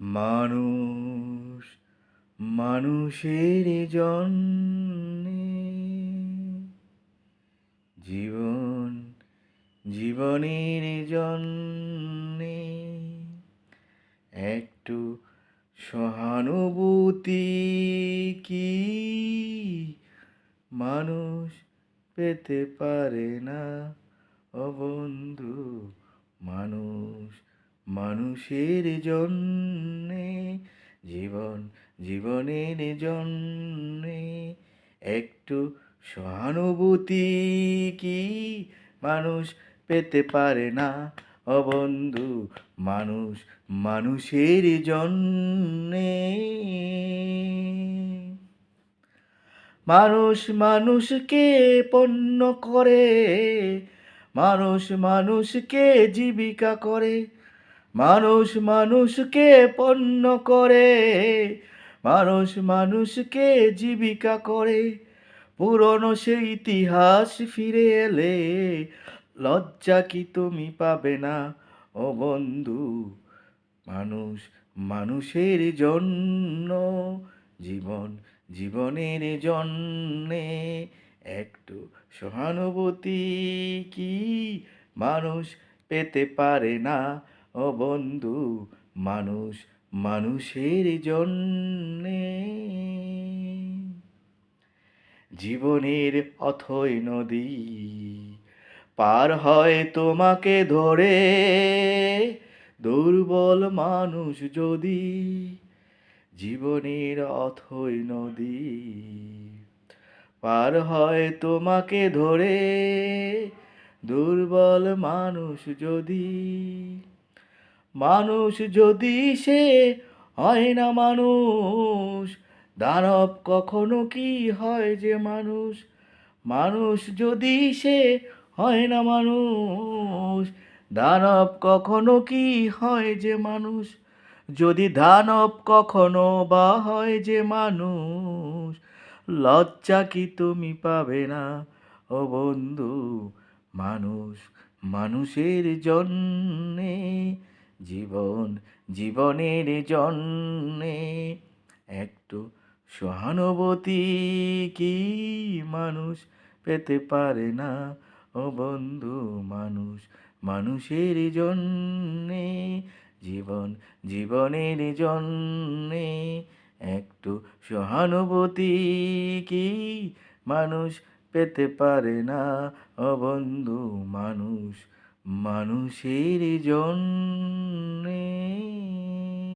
মানুষ মানুষের জন্যে জীবন জীবনের জন্যে একটু সহানুভূতি কি মানুষ পেতে পারে না? ও বন্ধু, মানুষ মানুষের জন্যে জীবনের জন্যে একটু সহানুভূতি কি মানুষ পেতে পারে না? ও বন্ধু, মানুষ মানুষের জন্যে মানুষ মানুষকে পণ্য করে, মানুষ মানুষকে জীবিকা করে, মানুষ মানুষকে পণ্য করে, মানুষ মানুষকে জীবিকা করে। পুরনো সে ইতিহাস ফিরে এলে লজ্জা কি তুমি পাবে না? ও বন্ধু, মানুষ মানুষের জন্য জীবনের জন্যে একটু সহানুভূতি কি মানুষ পেতে পারে না? ও বন্ধু, মানুষ মানুষের জন্যে জীবনের অথই নদী পার হয় তোমাকে ধরে, দুর্বল মানুষ যদি জীবনের অথই নদী পার হয় তোমাকে ধরে, দুর্বল মানুষ যদি সে হয় না মানুষ, দানব কখনো কি হয় যে মানুষ? মানুষ যদি সে হয় না মানুষ, দানব কখনো কি হয় যে মানুষ? যদি দানব কখনো বা হয় যে মানুষ, লজ্জা কি তুমি পাবে না? ও বন্ধু, মানুষ মানুষের জন্যে জীবনের জন্যে একটু সহানুভূতি কি মানুষ পেতে পারে না? ও বন্ধু, মানুষ মানুষের জন্যে জীবনের জন্যে একটু সহানুভূতি কি মানুষ পেতে পারে না? ও বন্ধু, মানুষ মানুষের জন্যে।